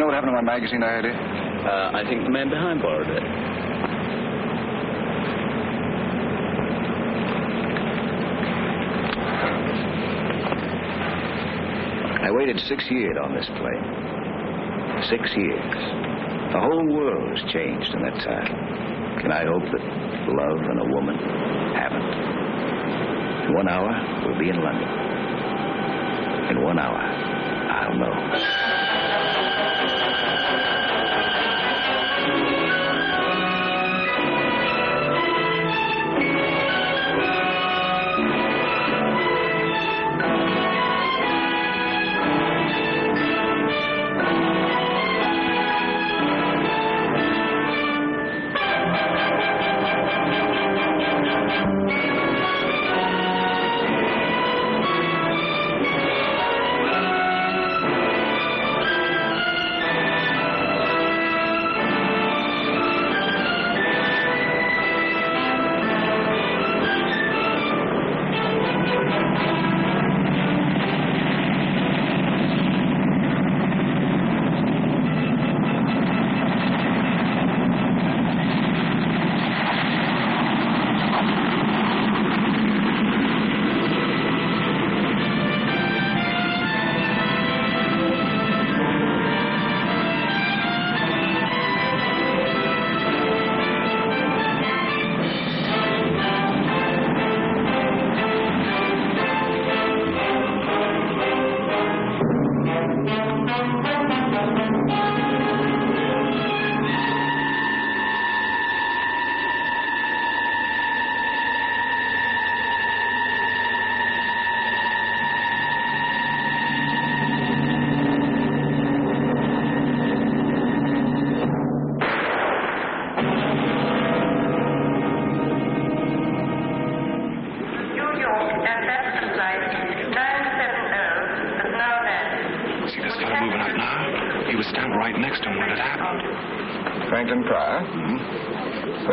know what happened to my magazine I had here? I think the man behind borrowed it. I waited 6 years on this play. 6 years. The whole world has changed in that time. Can I hope that love and a woman haven't? In 1 hour, we'll be in London. In 1 hour, I'll know.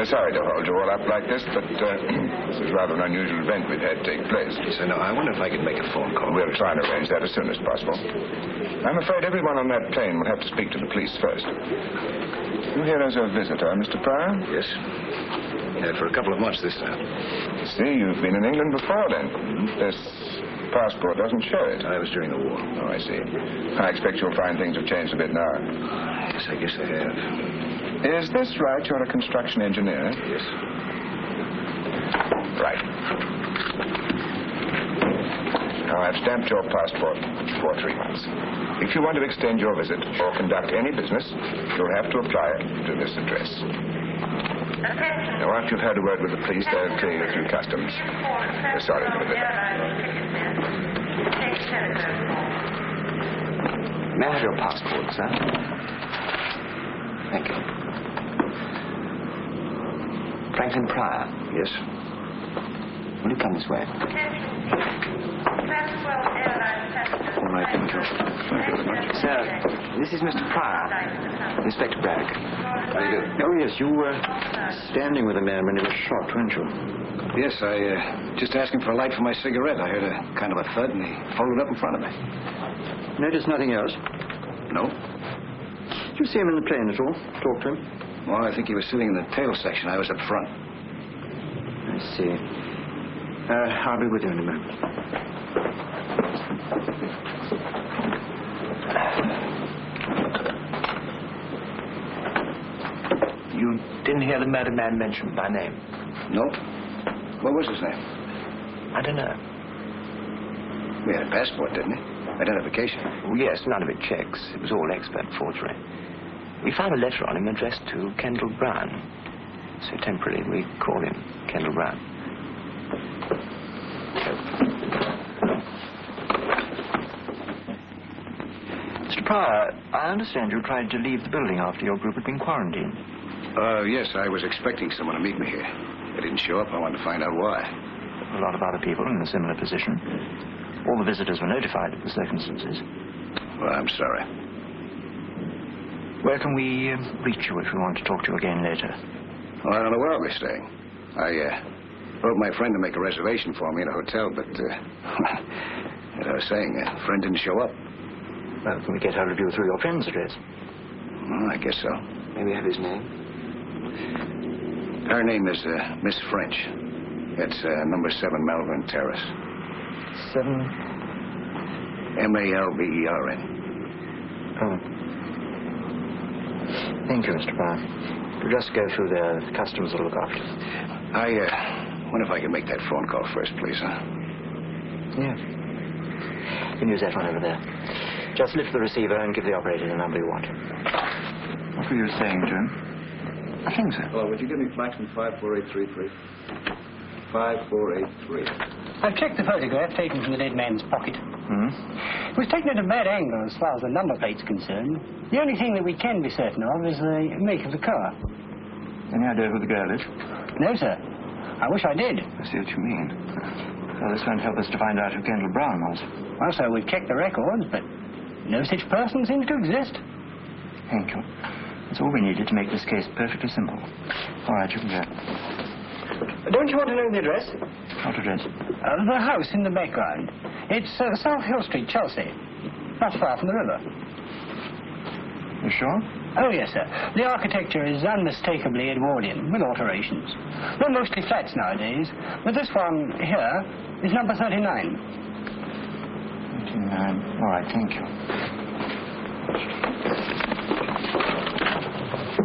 Sorry to hold you all up like this, but this is rather an unusual event we've had take place. Yes, I know. I wonder if I could make a phone call. We'll try and arrange that as soon as possible. I'm afraid everyone on that plane will have to speak to the police first. You here as a visitor, Mr. Pryor? Yes. Yeah, for a couple of months this time. See, you've been in England before, then. This passport doesn't show it. I was during the war. Oh, I see. I expect you'll find things have changed a bit now. Yes, I guess they have. Is this right? You're a construction engineer? Yes. Right. Now, I've stamped your passport for 3 months. If you want to extend your visit or conduct any business, you'll have to apply to this address. Now, after you've had a word with the police, they'll clear you through customs. Sorry for the May I have your passport, sir? Thank you. Franklin Pryor? Yes. Will you come this way? All right, thank you. Thank you very much. Sir, this is Mr. Pryor, Inspector Bragg. How do you do? Oh, yes, you were standing with a man when he was shot, weren't you? Yes, I just asked him for a light for my cigarette. I heard a kind of a thud, and he folded up in front of me. Noticed nothing else? No. Did you see him in the plane at all? Talk to him? Well, I think he was sitting in the tail section. I was up front. I see. I'll be with you in a moment. You didn't hear the murdered man mentioned by name? No. What was his name? I don't know. We had a passport, didn't he? Identification. Oh, yes, none of it checks. It was all expert forgery. We found a letter on him addressed to Kendall Brown. So temporarily we call him Kendall Brown. Mr. Pryor, I understand you tried to leave the building after your group had been quarantined. Yes, I was expecting someone to meet me here. They didn't show up. I wanted to find out why. A lot of other people in a similar position. All the visitors were notified of the circumstances. Well, I'm sorry. Where can we reach you if we want to talk to you again later? Well, I don't know where I'll be staying. I wrote my friend to make a reservation for me in a hotel, but, as I was saying, a friend didn't show up. Well, can we get hold of you through your friend's address? Well, I guess so. May we have his name? Her name is Miss French. It's number 7 Malvern Terrace. 7? Malvern. Oh. Thank you, Mr. Brown. We'll just go through there. The customers will look after. I wonder if I can make that phone call first, please, huh? Yeah. You can use that one over there. Just lift the receiver and give the operator the number you want. What were you saying, Jim? Nothing, sir. Well, would you give me Flaxman 54833? 5483. I've checked the photograph taken from the dead man's pocket. It was taken at a bad angle as far as the number plate's concerned. The only thing that we can be certain of is the make of the car. Any idea who the girl is? No, sir. I wish I did. I see what you mean. Well, this won't help us to find out who Kendall Brown was. Well, sir, we've checked the records, but no such person seems to exist. Thank you. That's all we needed to make this case perfectly simple. All right, you can go. Don't you want to know the address? What address? The house in the background. It's South Hill Street, Charlesde. Not far from the river. You sure? Oh, yes, sir. The architecture is unmistakably Edwardian, with alterations. They're mostly flats nowadays, but this one here is number 39. 39. All right, thank you.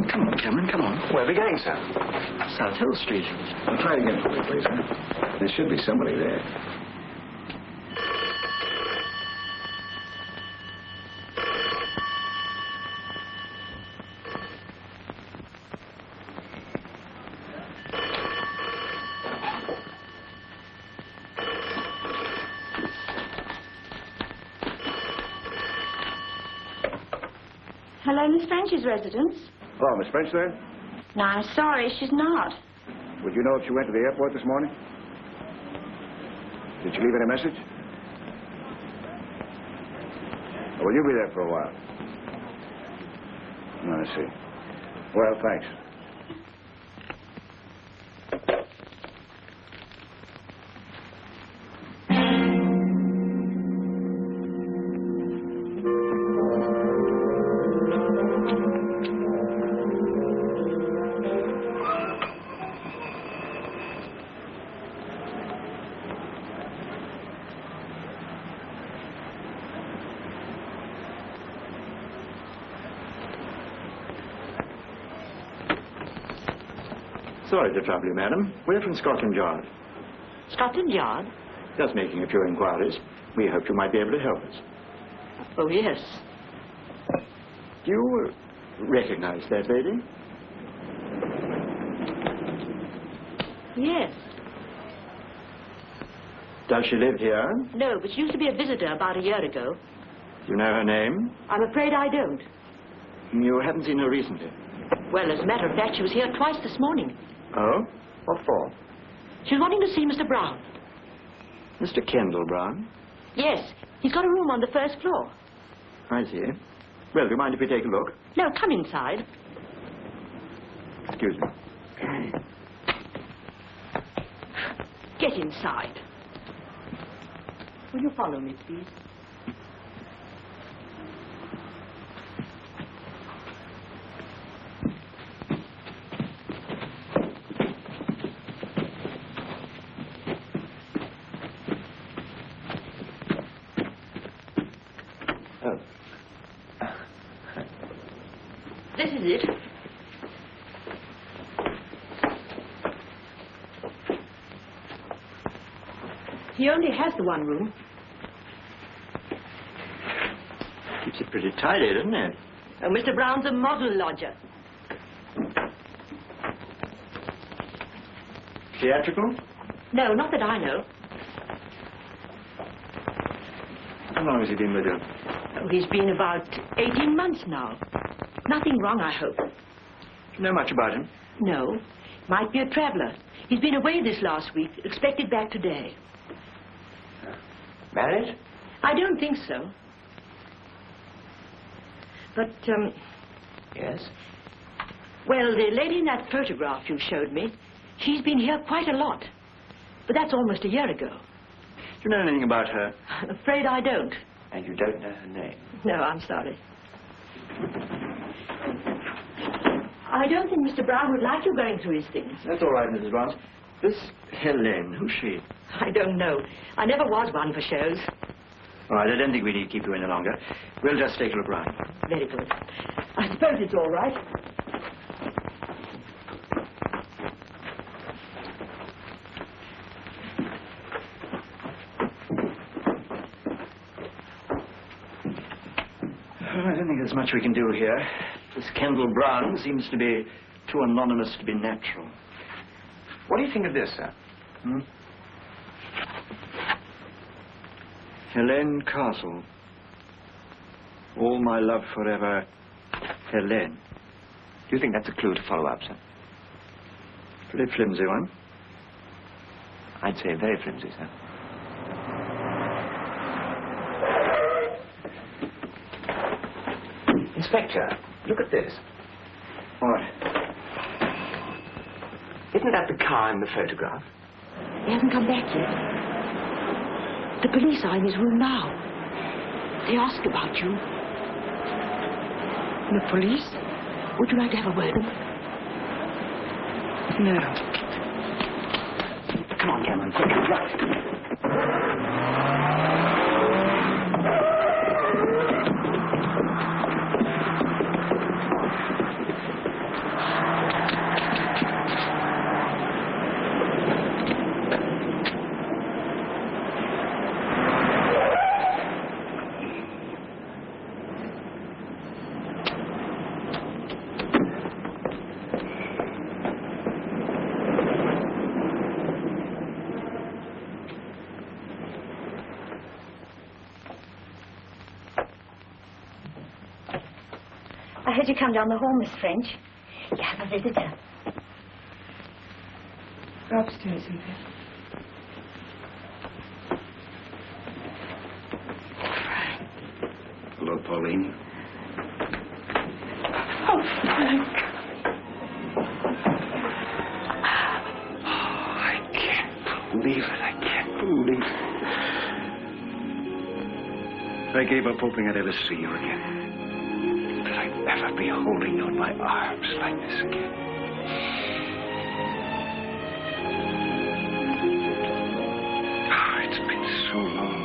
Come on, gentlemen, come on. Where are we going, sir? South Hill Street. Well, try it again for me, please, huh? There should be somebody there. Hello, Miss French's residence. Oh, Miss French there? No, I'm sorry, she's not. Would you know if she went to the airport this morning? Did she leave any message? Or will you be there for a while? Oh, I see. Well, thanks. Sorry to trouble you, madam. We're from Scotland Yard. Scotland Yard? Just making a few inquiries. We hoped you might be able to help us. Oh, yes. Do you recognize that lady? Yes. Does she live here? No, but she used to be a visitor about a year ago. Do you know her name? I'm afraid I don't. You haven't seen her recently. Well, as a matter of fact, she was here twice this morning. Oh? What for? She was wanting to see Mr. Brown. Mr. Kendall Brown? Yes, he's got a room on the first floor. I see. Well, do you mind if we take a look? No, come inside. Excuse me. Get inside. Will you follow me, please? This is it. He only has the one room. Keeps it pretty tidy, doesn't it? Oh, Mr. Brown's a model lodger. Theatrical? No, not that I know. How long has he been with you? Oh, he's been about 18 months now. Nothing wrong, I hope. Do you know much about him? No. Might be a traveler. He's been away this last week. Expected back today. Married? I don't think so. But, Yes. well, the lady in that photograph you showed me, she's been here quite a lot. But that's almost a year ago. Do you know anything about her? I'm afraid I don't. And you don't know her name? No, I'm sorry. I don't think Mr. Brown would like you going through his things. That's all right, Mrs. Barnes. This Helene, who's she? I don't know. I never was one for shows. All right, I don't think we need to keep you any longer. We'll just take a look round. Very good. I suppose it's all right. I don't think there's much we can do here. This Kendall Brown seems to be too anonymous to be natural. What do you think of this, sir? Helene Castle. All my love forever, Helene. Do you think that's a clue to follow up, sir? Pretty flimsy one. I'd say very flimsy, sir. Inspector, look at this. What? Isn't that the car in the photograph? He hasn't come back yet. The police are in his room now. They ask about you. The police? Would you like to have a word with them? No. Come on, Cameron. Right. I heard you come down the hall, Miss French. You have a visitor. Go upstairs, Cynthia. Hello, Pauline. Oh, Frank. I can't believe it. I can't believe it. I gave up hoping I'd ever see you again. That I'd ever be holding you in my arms like this again. Oh, it's been so long.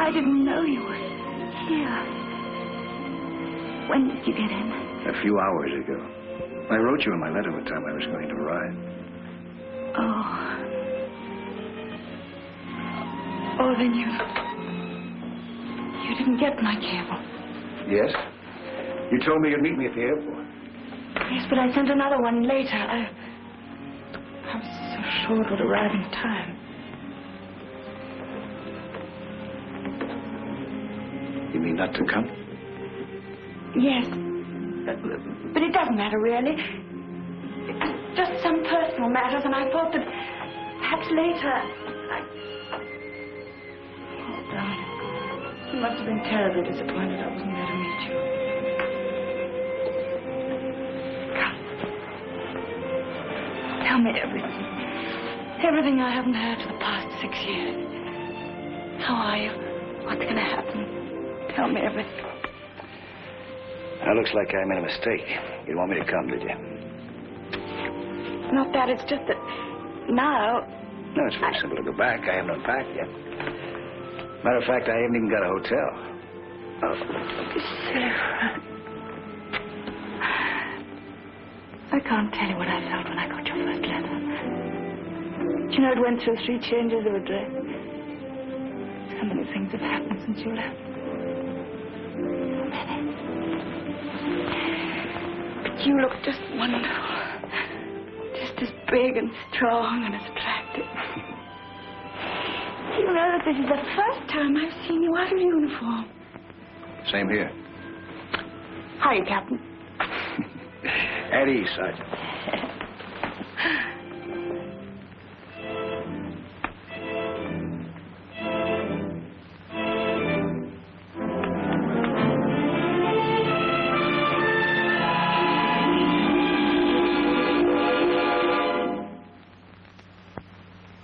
I didn't know you were here. When did you get in? A few hours ago. I wrote you in my letter what time I was going to arrive. Oh, then you didn't get my cable. Yes? You told me you'd meet me at the airport. Yes, but I sent another one later. I was so sure it would arrive in time. You mean not to come? Yes. But it doesn't matter, really. It's just some personal matters, and I thought that perhaps later Oh, darling. You must have been terribly disappointed I wasn't there to meet you. Come. Tell me everything. Everything I haven't heard for the past 6 years. How are you? What's going to happen? Tell me everything. Now, looks like I made a mistake. You didn't want me to come, did you? Not that, it's just that now... No, it's very simple to go back. I haven't unpacked yet. Matter of fact, I haven't even got a hotel. Oh, Sarah. I can't tell you what I felt when I got your first letter. You know, it went through 3 changes of address. So many things have happened since you left. So many. But you look just wonderful. Just as big and strong and as attractive. You know that this is the first time I've seen you out of uniform. Same here. How are you, Captain? At ease, Sergeant.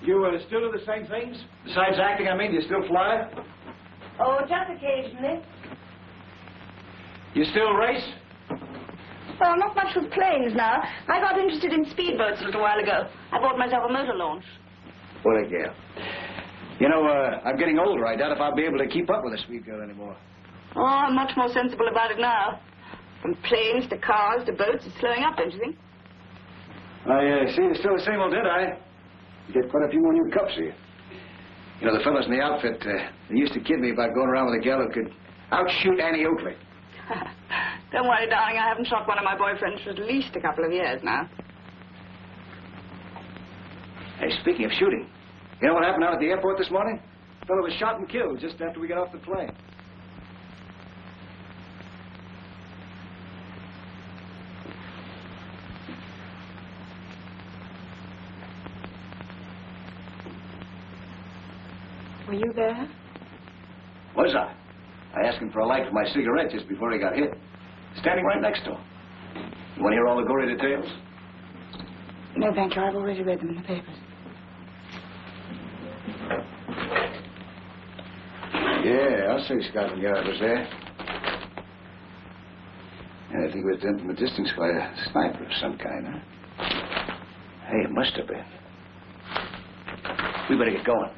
You still do the same things? Besides acting, I mean, do you still fly? Oh, just occasionally. You still race? Oh, not much with planes now. I got interested in speedboats a little while ago. I bought myself a motor launch. What a girl. You know, I'm getting older. I doubt if I'll be able to keep up with a sweet girl anymore. Oh, I'm much more sensible about it now. From planes to cars to boats, it's slowing up, don't you think? I see you're still the same old Deadeye. You get quite a few more new cups here. You know, the fellows in the outfit, they used to kid me about going around with a gal who could outshoot Annie Oakley. Don't worry, darling. I haven't shot one of my boyfriends for at least a couple of years now. Hey, speaking of shooting, you know what happened out at the airport this morning? A fellow was shot and killed just after we got off the plane. Were you there? Was I? I asked him for a light for my cigarette just before he got hit. Standing right next to him. You want to hear all the gory details? No, thank you. I've already read them in the papers. Yeah, I'll say Scotland Yard was there. And I think it was done from a distance by a sniper of some kind, huh? Hey, it must have been. We better get going.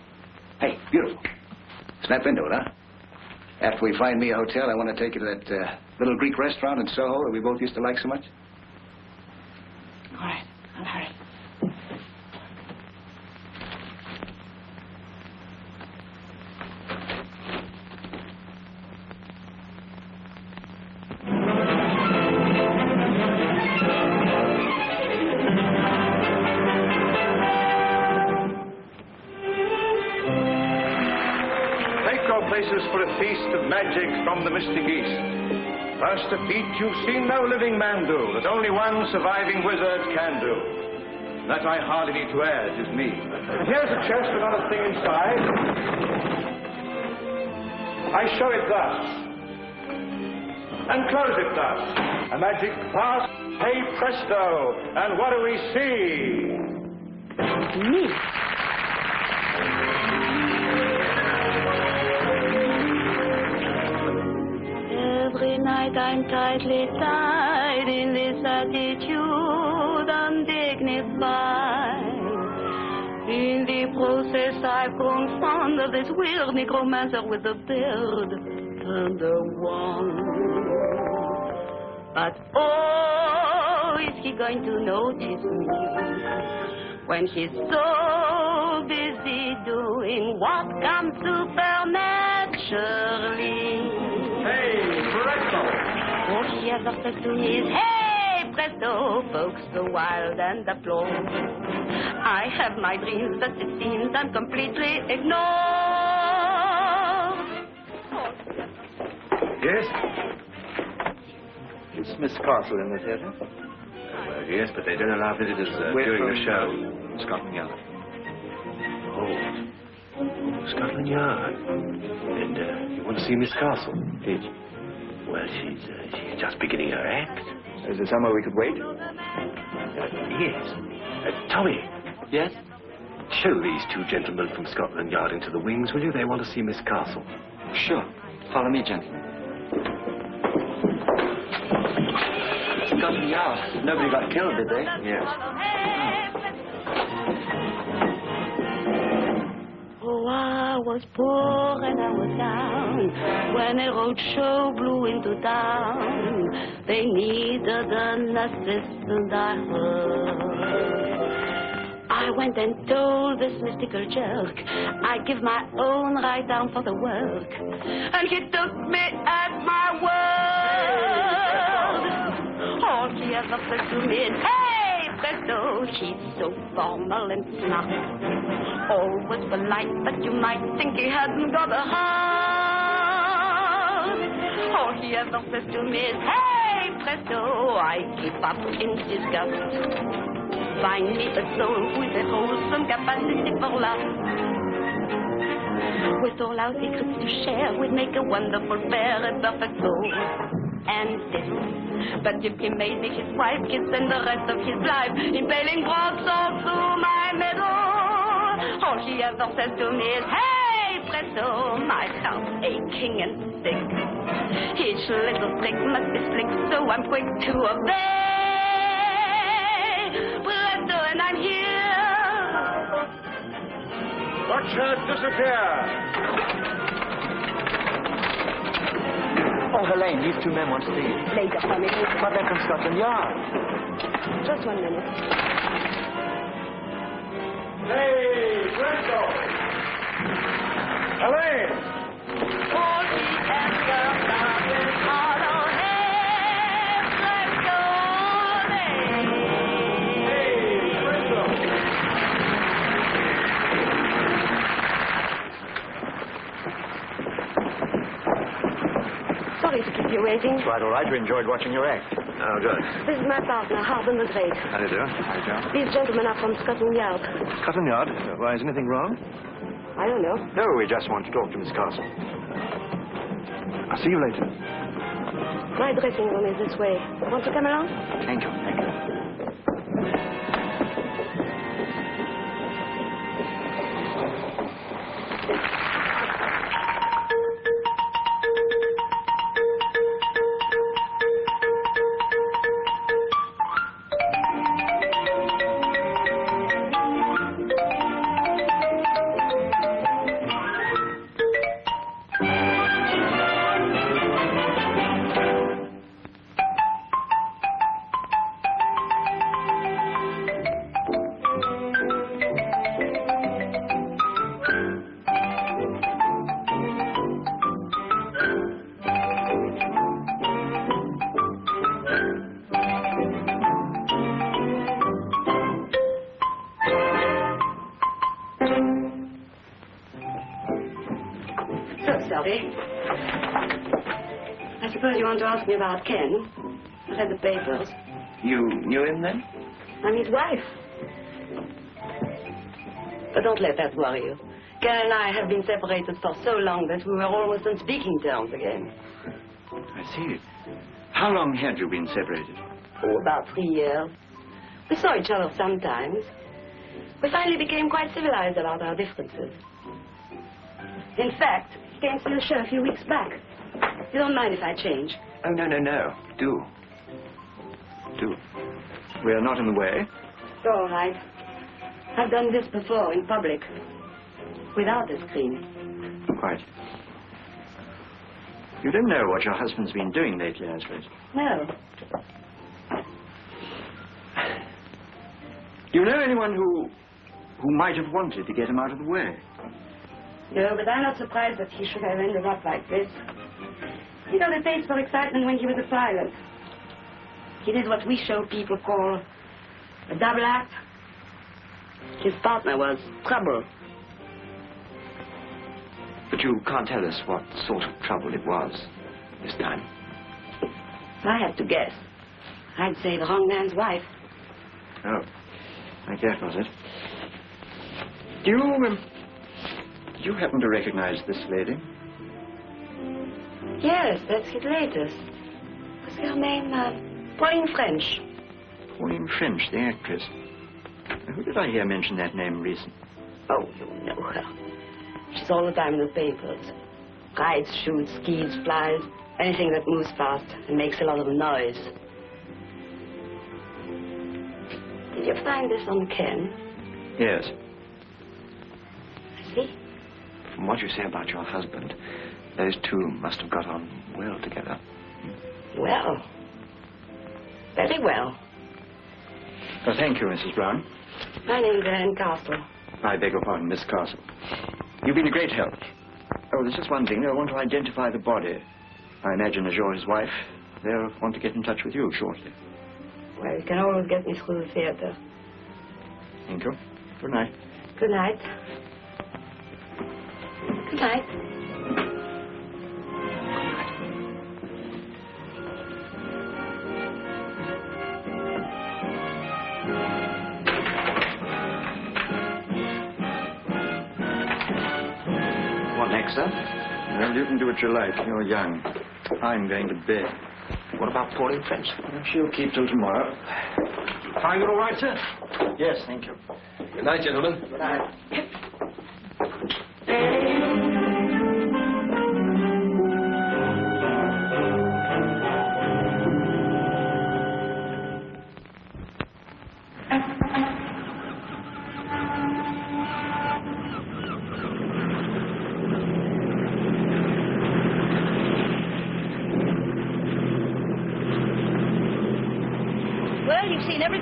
Hey, beautiful. Snap into it, huh? After we find me a hotel, I want to take you to that little Greek restaurant in Soho that we both used to like so much. All right, I'll hurry. For a feast of magic from the mystic East. First a feat you've seen no living man do, that only one surviving wizard can do. That I hardly need to add is me. And here's a chest with not a thing inside. I show it thus, and close it thus. A magic pass, hey presto, and what do we see? Me. Every night I'm tightly tied in this attitude, undignified. In the process I've grown fond of this weird necromancer with the beard and the wand. But oh, is he going to notice me when she's so busy doing what comes supernaturally? Hey, presto! All she ever says to me is, hey, presto, folks so wild and the flow. I have my dreams, but it seems I'm completely ignored. Yes? Is Miss Castle in the theatre? Well, yes, but they don't allow visitors during the show. Scotland Yard. Oh, Scotland Yard. And you want to see Miss Castle? Yes. Well, she's just beginning her act. Is there somewhere we could wait? Yes. Tommy. Yes? Show these two gentlemen from Scotland Yard into the wings, will you? They want to see Miss Castle. Sure. Follow me, gentlemen. Scotland Yard. Nobody got killed, did they? Yes. Oh, I was poor and I was down when a road show blew into town. They needed an assistant, I heard. I went and told this mystical jerk I'd give my own right down for the work. And he took me at my word. All she ever said to me is, hey, presto, she's so formal and smart. Always polite, but you might think he hadn't got a heart. All he ever says to me is, hey, presto, I keep up in disgust. Find me a soul with a wholesome capacity for love. With all our secrets to share, we'd make a wonderful pair, a perfect soul. And this, but if he made me his wife, he'd spend the rest of his life impaling broadswords through my middle. All she ever says to me is, hey, hey, presto, my heart's aching and sick. Each little flick must be slick, so I'm quick to obey. Presto, and I'm here. Watch her disappear. Oh, Helene, these two men want to see you. Later, honey. But they're from Scotland Yard. Just 1 minute. Hey, presto! Helene! All the anger is hollow head, presto, Hey, presto! Sorry to keep you waiting. Quite all right. We enjoyed watching your act. Oh, good. This is my partner, Harbin the Great. How do you do? How do you do? These gentlemen are from Scotland Yard. Scotland Yard? Why, is anything wrong? I don't know. No, we just want to talk to Miss Castle. I'll see you later. My dressing room is this way. Want to come along? Thank you. Thank you. I suppose you want to ask me about Ken. I read the papers. You knew him then? I'm his wife. But don't let that worry you. Ken and I have been separated for so long that we were almost on speaking terms again. I see. How long had you been separated? Oh, about 3 years. We saw each other sometimes. We finally became quite civilized about our differences. In fact, he came to the show a few weeks back. You don't mind if I change? Oh, no, no, no. Do. Do. We are not in the way. All right. I've done this before in public. Without a screen. Quite. You don't know what your husband's been doing lately, I suppose. No. Do you know anyone who might have wanted to get him out of the way? No, but I'm not surprised that he should have ended up like this. You know, the taste for excitement when he was a pilot. He did what we show people call a double act. His partner was trouble. But you can't tell us what sort of trouble it was this time. If I had to guess, I'd say the wrong man's wife. Oh, like that was it. Do you happen to recognize this lady? Yes, that's his latest. What's her name? Pauline French. Pauline French, the actress. Who did I hear mention that name recently? Oh, you know her. She's all the time in the papers. Rides, shoots, skis, flies, anything that moves fast and makes a lot of noise. Did you find this on Ken? Yes. I see. From what you say about your husband, those two must have got on well together. Well. Very well. Well, thank you, Mrs. Brown. My name's Anne Castle. I beg your pardon, Miss Castle. You've been a great help. Oh, there's just one thing. I want to identify the body. I imagine as you're his wife, they'll want to get in touch with you shortly. Well, you can always get me through the theater. Thank you. Good night. Good night. Good night. What next, sir? Well, you can do what you like. You're young. I'm going to bed. What about Pauline French? Well, she'll keep till tomorrow. Find it all right, sir? Yes, thank you. Good night, gentlemen. Good night.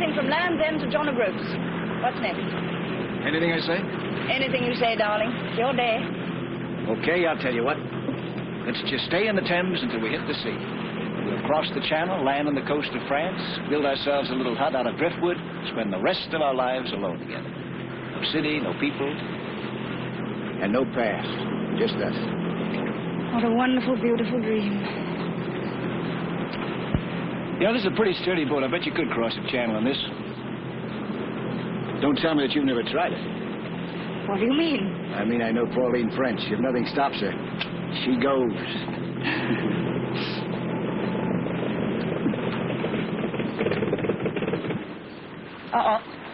Anything from Land's End to John O'Groats. What's next? Anything I say? Anything you say, darling. It's your day. Okay, I'll tell you what. Let's just stay in the Thames until we hit the sea. We'll cross the channel, land on the coast of France, build ourselves a little hut out of driftwood, spend the rest of our lives alone together. No city, no people, and no past. Just us. What a wonderful, beautiful dream. You know, this is a pretty sturdy boat. I bet you could cross the channel on this. Don't tell me that you've never tried it. What do you mean? I mean, I know Pauline French. If nothing stops her, she goes.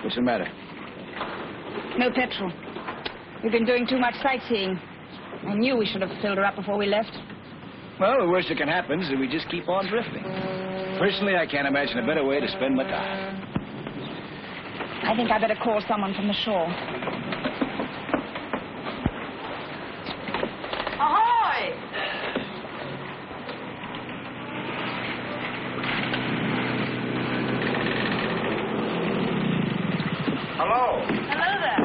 What's the matter? No petrol. We've been doing too much sightseeing. I knew we should have filled her up before we left. Well, the worst that can happen is that we just keep on drifting. Personally, I can't imagine a better way to spend my time. I think I better call someone from the shore. Ahoy! Hello. Hello there.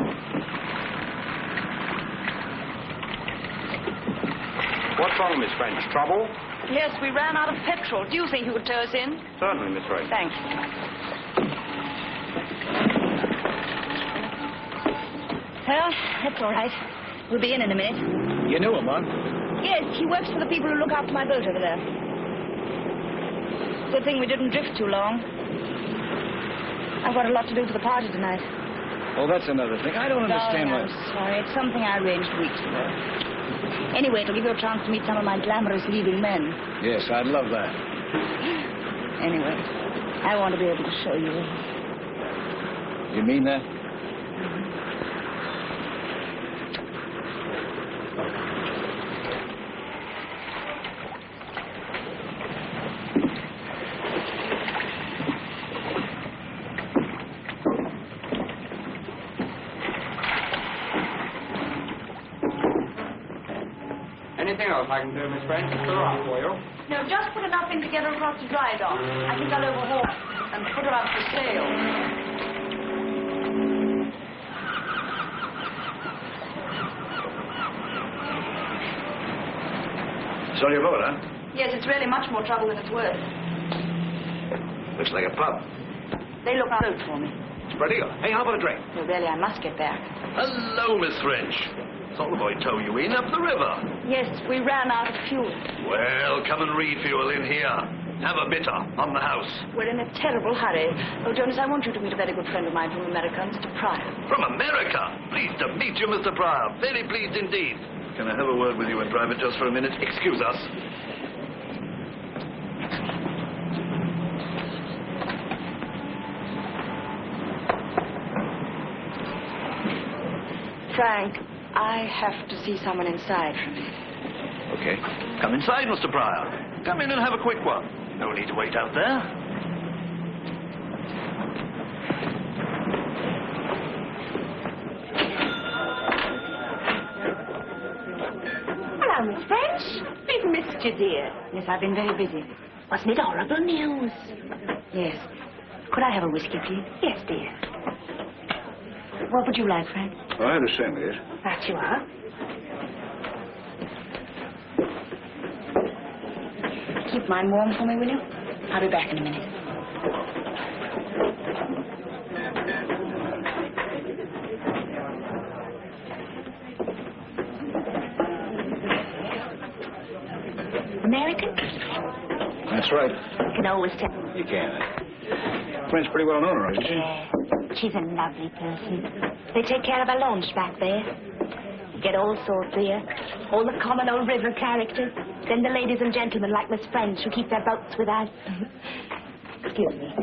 What's wrong, Miss French? Trouble? Yes, we ran out of petrol. Do you think you could tow us in? Certainly, Miss French. Thanks. Well, that's all right. We'll be in a minute. You knew him, huh? Yes, he works for the people who look after my boat over there. Good thing we didn't drift too long. I've got a lot to do for the party tonight. Oh, that's another thing. I don't understand Darling, why... I'm sorry. It's something I arranged weeks ago. Anyway, it'll give you a chance to meet some of my glamorous leading men. Yes, I'd love that. Anyway, I want to be able to show you. You mean that? Anything else I can do, Miss French? Fill her up for you. No, just put enough in to get her across the dry dock. I think I'll overhaul and put her up for sale. Sold your boat, huh? Yes, it's really much more trouble than it's worth. Looks like a pub. They look out for me. Spread eagle. Hey, how about a drink? Well, really, I must get back. Hello, Miss French. Saw the boy tow you in up the river. Yes, we ran out of fuel. Well, come and refuel in here. Have a bitter on the house. We're in a terrible hurry. Oh, Jonas, I want you to meet a very good friend of mine from America, Mr. Pryor. From America? Pleased to meet you, Mr. Pryor. Very pleased indeed. Can I have a word with you in private just for a minute? Excuse us. Frank, I have to see someone inside for a minute. Okay. Come inside, Mr. Pryor. Come in and have a quick one. No need to wait out there. Hello, Miss French. We've missed you, dear. Yes, I've been very busy. Wasn't it horrible news? Yes. Could I have a whiskey, please? Yes, dear. What would you like, Frank? I had the same, yes. That you are. Keep mine warm for me, will you? I'll be back in a minute. American? That's right. You can always tell. You can. Friend's pretty well known around, isn't she? Yeah. She's a lovely person. They take care of our launch back there. You get all sorts here. All the common old river characters. Then the ladies and gentlemen like Miss French who keep their boats with us. Excuse me.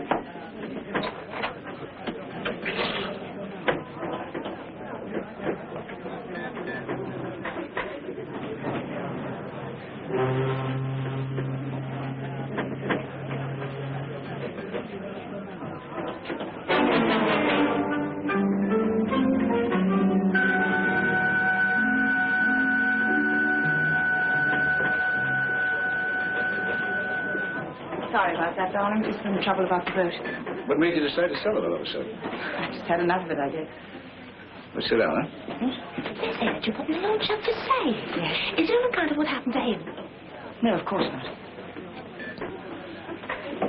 sorry about that, darling. Just been trouble about the boat. What made you decide to sell it all of a sudden? I just had enough of it, I guess. Well, sit down, huh? They say that you put the launch up to say. Yes. Is it on account of what happened to him? No, of course not.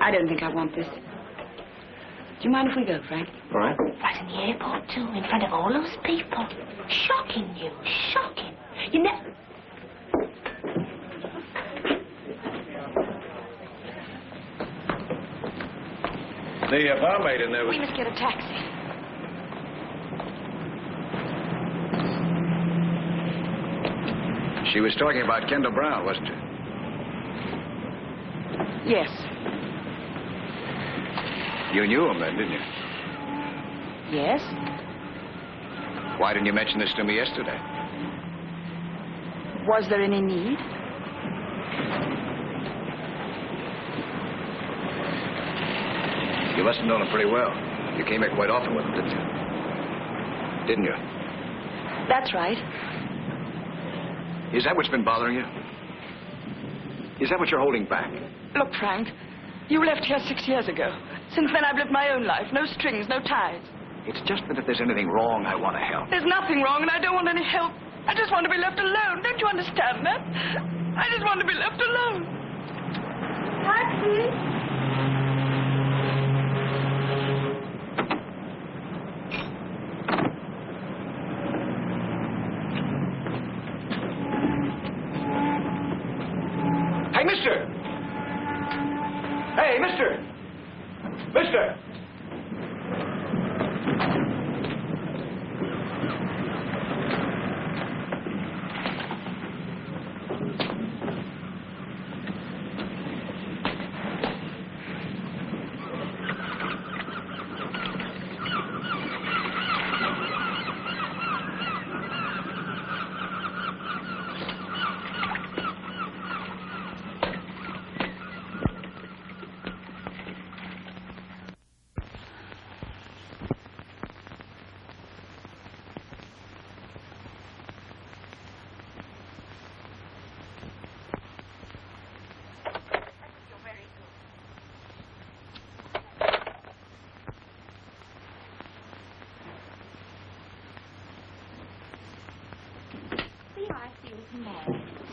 I don't think I want this. Do you mind if we go, Frank? All right. Right in the airport, too, in front of all those people. Shocking news, shocking. You never... The barmaid in there was... We must get a taxi. She was talking about Kendall Brown, wasn't she? Yes. You knew him then, didn't you? Yes? Why didn't you mention this to me yesterday? Was there any need? You must have known him pretty well. You came here quite often with him, didn't you? Didn't you? That's right. Is that what's been bothering you? Is that what you're holding back? Look, Frank, you left here 6 years ago. Since then, I've lived my own life. No strings, no ties. It's just that if there's anything wrong, I want to help. There's nothing wrong, and I don't want any help. I just want to be left alone. Don't you understand that? I just want to be left alone. Taxi! Hey, mister! Hey, mister! Mister!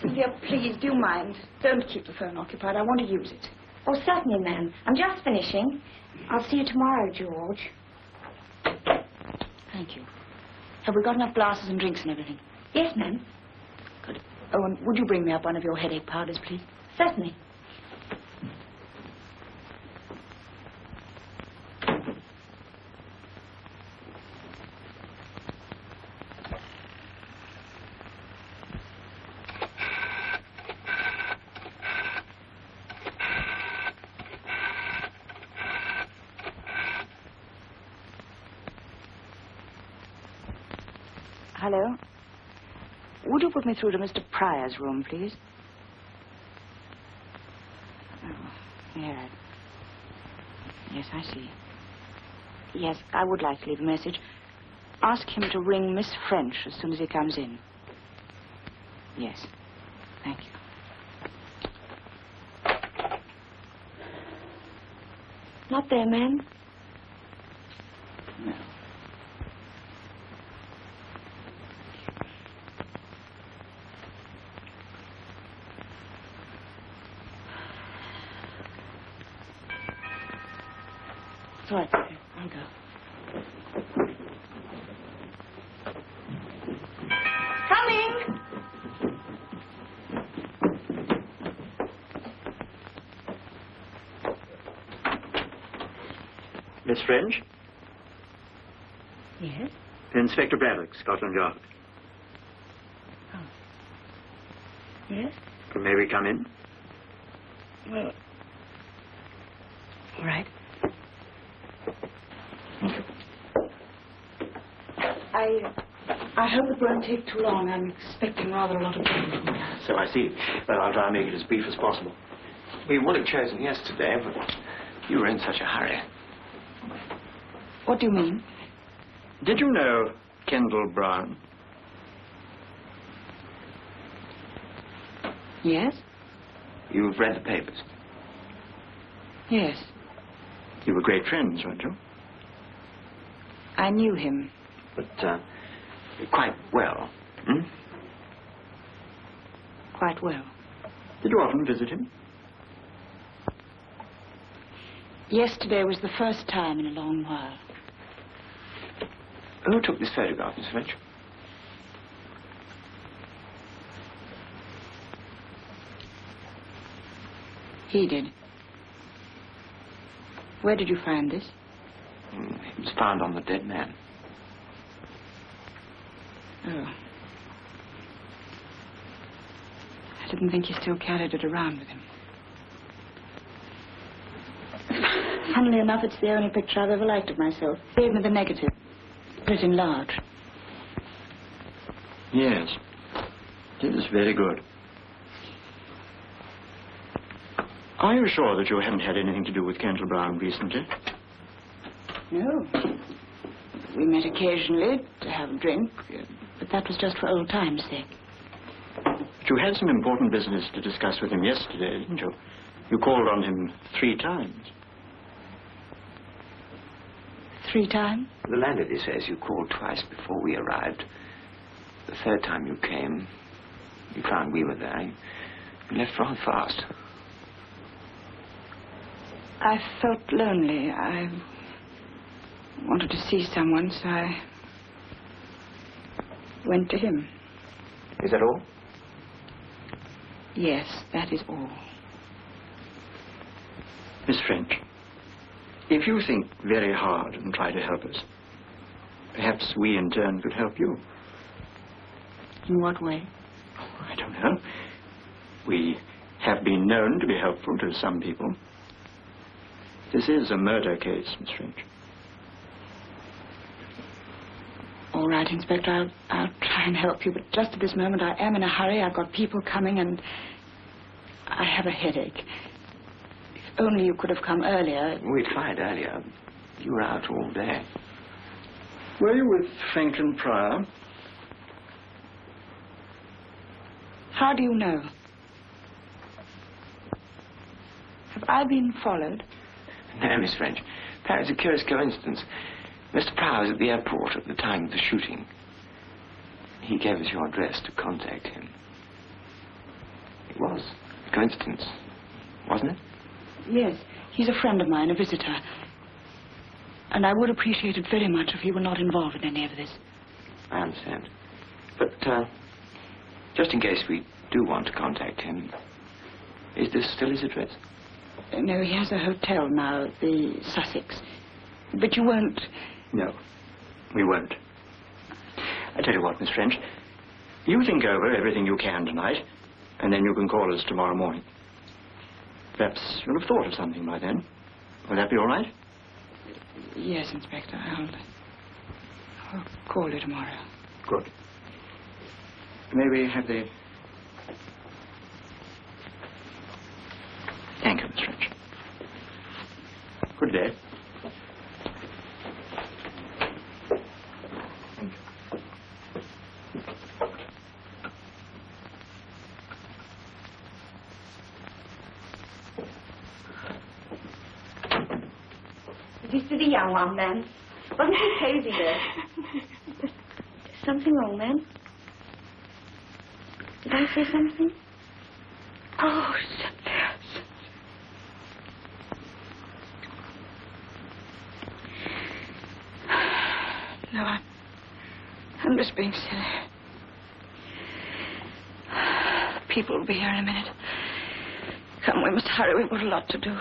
Sylvia, please, do you mind? Don't keep the phone occupied. I want to use it. Oh, certainly, ma'am. I'm just finishing. I'll see you tomorrow, George. Thank you. Have we got enough glasses and drinks and everything? Yes, ma'am. Good. Oh, and would you bring me up one of your headache powders, please? Certainly. Hello? Would you put me through to Mr. Pryor's room, please? Oh, yeah. Yes, I see. Yes, I would like to leave a message. Ask him to ring Miss French as soon as he comes in. Yes. Thank you. Not there, ma'am. No. It's all right. I'll go. Coming! Miss French? Yes? Inspector Braddock, Scotland Yard. Oh. Yes? May we come in? Well, all right. I hope it won't take too long. I'm expecting rather a lot of people. So I see. Well, I'll try and make it as brief as possible. We would have chosen yesterday, but you were in such a hurry. What do you mean? Did you know Kendall Brown? Yes? You've read the papers. Yes. You were great friends, weren't you? I knew him. But, quite well, hmm? Quite well. Did you often visit him? Yesterday was the first time in a long while. Who took this photograph, Miss French? He did. Where did you find this? It was found on the dead man. Oh. I didn't think he still carried it around with him. Funnily enough, it's the only picture I've ever liked of myself. Gave me the negative. Put it in large. Yes. It is very good. Are you sure that you haven't had anything to do with Kendall Brown recently? No. We met occasionally to have a drink, but that was just for old times' sake. But you had some important business to discuss with him yesterday, didn't you? You called on him 3 times. 3 times? The landlady says you called twice before we arrived. The 3rd time you came, you found we were there. You left rather fast. I felt lonely. I wanted to see someone, so I went to him. Is that all? Yes, that is all. Miss French, if you think very hard and try to help us, perhaps we in turn could help you. In what way? I don't know. We have been known to be helpful to some people. This is a murder case, Miss French. All right, Inspector, I'll try and help you, but just at this moment I am in a hurry. I've got people coming and I have a headache. If only you could have come earlier. We tried earlier. You were out all day. Were you with Franklin Pryor? How do you know? Have I been followed? No, Miss French. Perhaps a curious coincidence. Mr. Pryor was at the airport at the time of the shooting. He gave us your address to contact him. It was a coincidence, wasn't it? Yes. He's a friend of mine, a visitor. And I would appreciate it very much if he were not involved in any of this. I understand. But, just in case we do want to contact him, is this still his address? No, he has a hotel now, the Sussex. But you won't... No, we won't. I tell you what, Miss French, you think over everything you can tonight, and then you can call us tomorrow morning. Perhaps you'll have thought of something by then. Will that be all right? Yes, Inspector. I'll call you tomorrow. Good. May we have the... Thank you, Miss French. Good day. Did you see the young one, then? Wasn't he crazy there? Is something wrong, then? Did I say something? Oh, Cynthia. No, I'm just being silly. People will be here in a minute. Come, we must hurry. We've got a lot to do.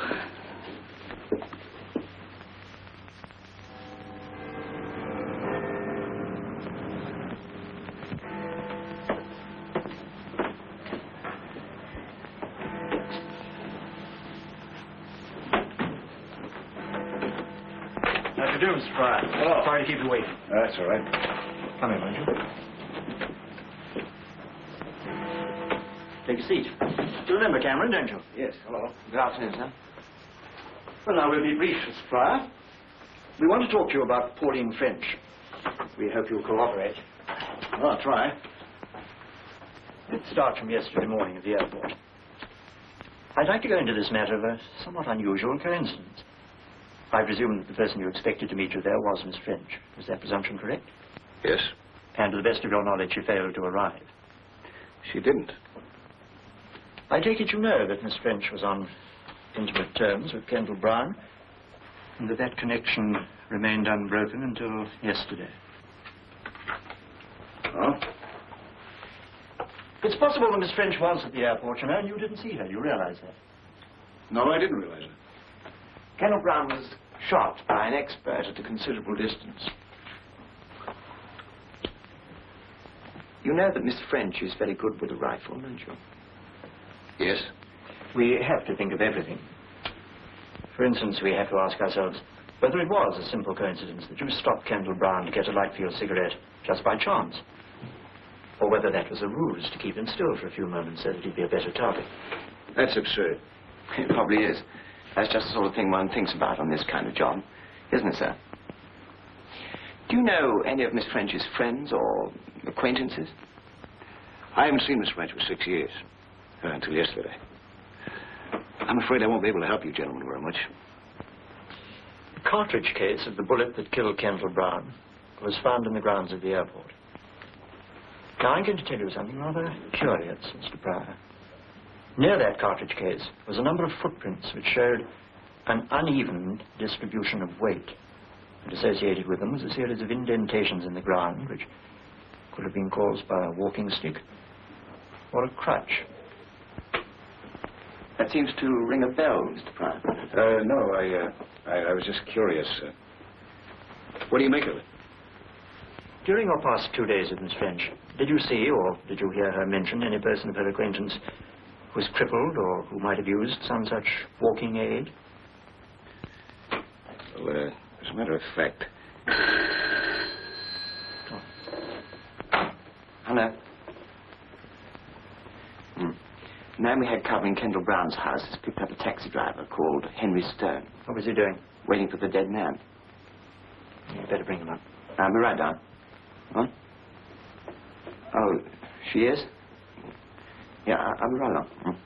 How do you do, Mr. Pryor? Hello. Sorry to keep you waiting. That's all right. Come in, won't you? Take a seat. You remember Cameron, don't you? Yes, hello. Good afternoon, sir. Well, now, we'll be brief, Mr. Pryor. We want to talk to you about Pauline French. We hope you'll cooperate. Well, I'll try. Let's start from yesterday morning at the airport. I'd like to go into this matter of a somewhat unusual coincidence. I presume that the person you expected to meet you there was Miss French. Is that presumption correct? Yes. And to the best of your knowledge, she failed to arrive. She didn't. I take it you know that Miss French was on intimate terms with Kendall Brown, and that that connection remained unbroken until yesterday. Oh? It's possible that Miss French was at the airport, you know, and you didn't see her. You realize that? No, I didn't realize it. Kendall Brown was shot by an expert at a considerable distance. You know that Miss French is very good with a rifle, don't you? Yes. We have to think of everything. For instance, we have to ask ourselves whether it was a simple coincidence that you stopped Kendall Brown to get a light for your cigarette just by chance, or whether that was a ruse to keep him still for a few moments so that he'd be a better target. That's absurd. It probably is. That's just the sort of thing one thinks about on this kind of job, isn't it, sir? Do you know any of Miss French's friends or acquaintances? I haven't seen Miss French for 6 years. Until yesterday. I'm afraid I won't be able to help you gentlemen very much. The cartridge case of the bullet that killed Kendall Brown was found in the grounds of the airport. Now, I'm going to tell you something rather curious, Mr. Pryor. Near that cartridge case was a number of footprints which showed an uneven distribution of weight. And associated with them was a series of indentations in the ground which could have been caused by a walking stick or a crutch. That seems to ring a bell, Mr. Pryor. No, I was just curious. What do you make of it? During your past 2 days with Miss French, did you see or did you hear her mention any person of her acquaintance who was crippled or who might have used some such walking aid? Well, as a matter of fact... Hello. The man we had covering Kendall Brown's house has picked up a taxi driver called Henry Stone. What was he doing? Waiting for the dead man. You'd better bring him up. I'll be right down. What? Oh, she is? Yeah, I'll be right on.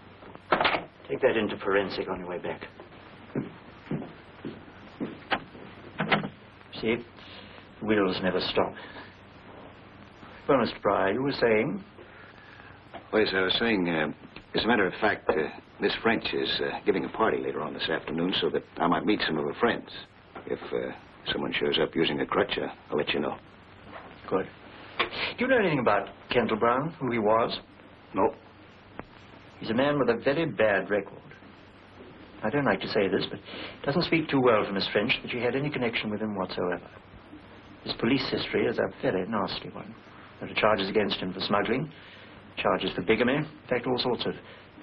Take that into forensic on your way back. See? The wheels never stop. Well, Mr. Pryor, you were saying? Well, as I was saying, as a matter of fact, Miss French is giving a party later on this afternoon so that I might meet some of her friends. If someone shows up using a crutch, I'll let you know. Good. Do you know anything about Kendall Brown, who he was? No. He's a man with a very bad record. I don't like to say this, but it doesn't speak too well for Miss French that she had any connection with him whatsoever. His police history is a very nasty one. There are charges against him for smuggling, charges for bigamy, in fact, all sorts of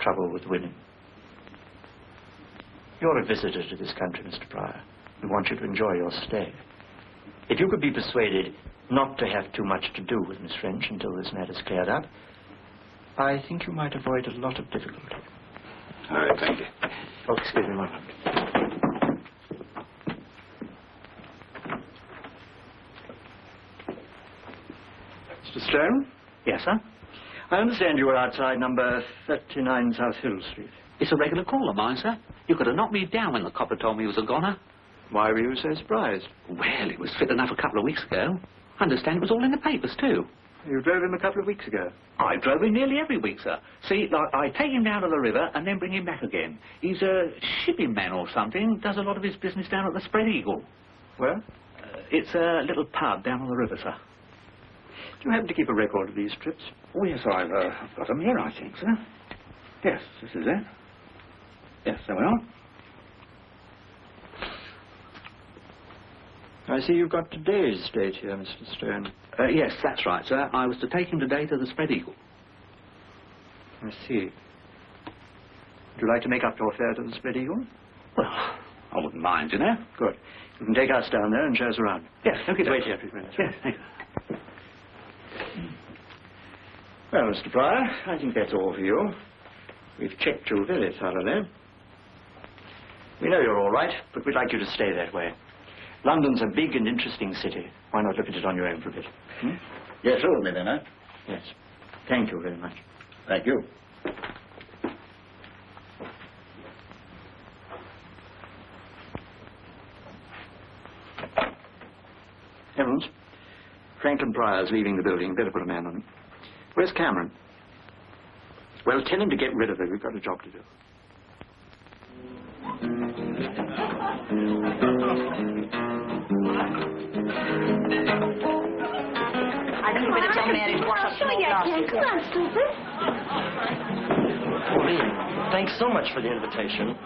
trouble with women. You're a visitor to this country, Mr. Pryor. We want you to enjoy your stay. If you could be persuaded not to have too much to do with Miss French until this matter's cleared up, I think you might avoid a lot of difficulty. All right, thank you. Oh, excuse me one moment. Mr. Stone? Yes, sir? I understand you were outside number 39 South Hill Street. It's a regular call of mine, sir. You could have knocked me down when the copper told me he was a goner. Why were you so surprised? Well, it was fit enough a couple of weeks ago. I understand it was all in the papers, too. You drove him a couple of weeks ago? I drove him nearly every week, sir. See, I take him down to the river and then bring him back again. He's a shipping man or something, does a lot of his business down at the Spread Eagle. Where? It's a little pub down on the river, sir. Do you happen to keep a record of these trips? Oh, yes, I've got them here, I think, sir. Yes, this is it. Yes, there we are. I see you've got today's date here, Mr. Stone. Yes, that's right, sir. I was to take him today to the Spread Eagle. I see. Would you like to make up your fare to the Spread Eagle? Well, I wouldn't mind, you know. Good. You can take us down there and show us around. Yes, okay. Wait here, please. Yes, thank you. Well, Mr. Pryor, I think that's all for you. We've checked you very thoroughly. We know you're all right, but we'd like you to stay that way. London's a big and interesting city. Why not look at it on your own for a bit? You're through with me then, huh? Yes. Thank you very much. Thank you. Franklin Pryor's leaving the building. Better put a man on him. Where's Cameron? Well, tell him to get rid of her. We've got a job to do. I think you better tell Mary to wash up some more glasses. Come on, stupid. Pauline, thanks so much for the invitation.